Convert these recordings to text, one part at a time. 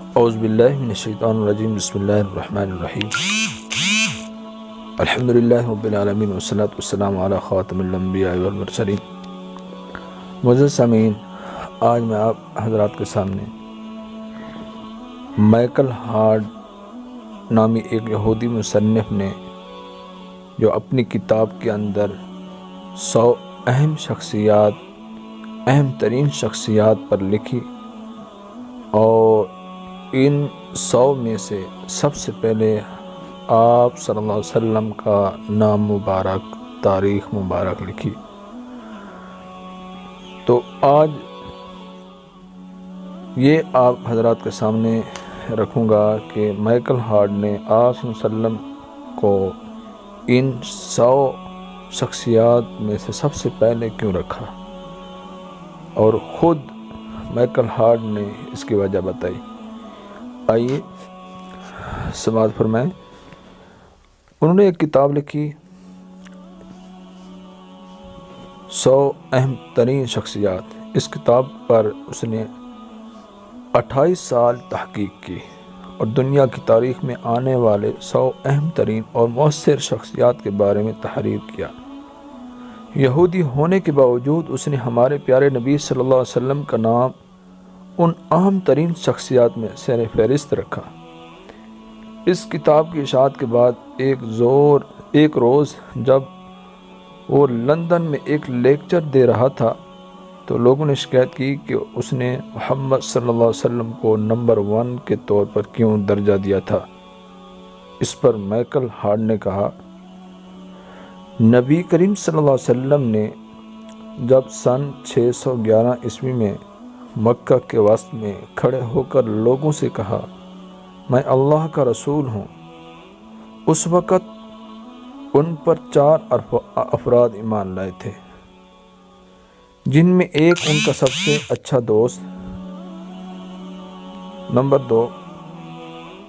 اعوذ باللہ من الشیطان الرجیم بسم اللہ الرحمن الرحیم الحمدللہ رب العالمین والصلاة والسلام علی خاتم الانبیاء والمرسلین۔ معزز سامعین، آج میں آپ حضرات کے سامنے مائیکل ہارٹ نامی ایک یہودی مصنف نے جو اپنی کتاب کے اندر 100 اہم ترین شخصیات پر لکھی، اور ان 100 میں سے سب سے پہلے آپ صلی اللہ علیہ وسلم کا نام مبارک، تاریخ مبارک لکھی۔ تو آج یہ آپ حضرات کے سامنے رکھوں گا کہ مائیکل ہارٹ نے آپ صلی اللہ علیہ وسلم کو ان 100 شخصیات میں سے سب سے پہلے کیوں رکھا، اور خود مائیکل ہارٹ نے اس کی وجہ بتائی۔ آئیے سماعت فرمائیں۔ انہوں نے ایک کتاب لکھی 100 اہم ترین شخصیات۔ اس کتاب پر اس نے 28 سال تحقیق کی اور دنیا کی تاریخ میں آنے والے 100 اہم ترین اور مؤثر شخصیات کے بارے میں تحریر کیا۔ یہودی ہونے کے باوجود اس نے ہمارے پیارے نبی صلی اللہ علیہ وسلم کا نام ان اہم ترین شخصیات میں سر فہرست رکھا۔ اس کتاب کی اشاعت کے بعد ایک روز جب وہ لندن میں ایک لیکچر دے رہا تھا تو لوگوں نے شکایت کی کہ اس نے محمد صلی اللہ علیہ وسلم کو نمبر 1 کے طور پر کیوں درجہ دیا تھا۔ اس پر مائیکل ہارٹ نے کہا، نبی کریم صلی اللہ علیہ وسلم نے جب سن 611 عیسوی میں مکہ کے وسط میں کھڑے ہو کر لوگوں سے کہا، میں اللہ کا رسول ہوں، اس وقت ان پر 4 افراد ایمان لائے تھے، جن میں ایک ان کا سب سے اچھا دوست، نمبر 2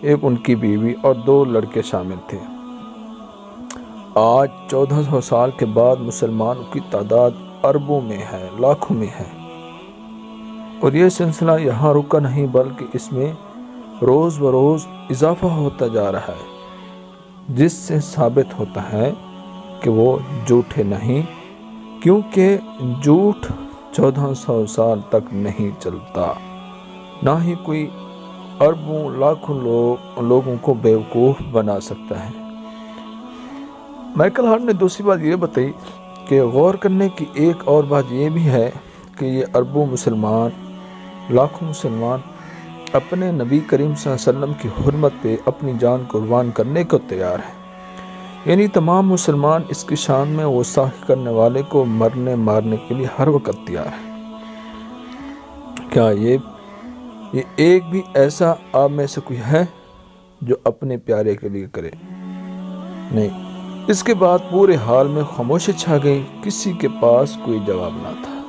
ایک ان کی بیوی اور 2 لڑکے شامل تھے۔ آج 1400 سال کے بعد مسلمانوں کی تعداد اربوں میں ہے، لاکھوں میں ہے، اور یہ سلسلہ یہاں رکا نہیں بلکہ اس میں روز بروز اضافہ ہوتا جا رہا ہے، جس سے ثابت ہوتا ہے کہ وہ جھوٹے نہیں، کیونکہ جھوٹ 1400 سال تک نہیں چلتا، نہ ہی کوئی اربوں لاکھوں لوگوں کو بیوقوف بنا سکتا ہے۔ مائیکل ہارٹ نے دوسری بات یہ بتائی کہ غور کرنے کی ایک اور بات یہ بھی ہے کہ یہ اربوں مسلمان، لاکھوں مسلمان اپنے نبی کریم صلی اللہ علیہ وسلم کی حرمت پہ اپنی جان قربان کرنے کو تیار ہیں، یعنی تمام مسلمان اس کی شان میں گستاخی کرنے والے کو مارنے کے لیے ہر وقت تیار ہیں۔ کیا یہ ایک بھی ایسا آپ میں سے کوئی ہے جو اپنے پیارے کے لیے کرے؟ نہیں۔ اس کے بعد پورے حال میں خاموشی چھا گئی، کسی کے پاس کوئی جواب نہ تھا۔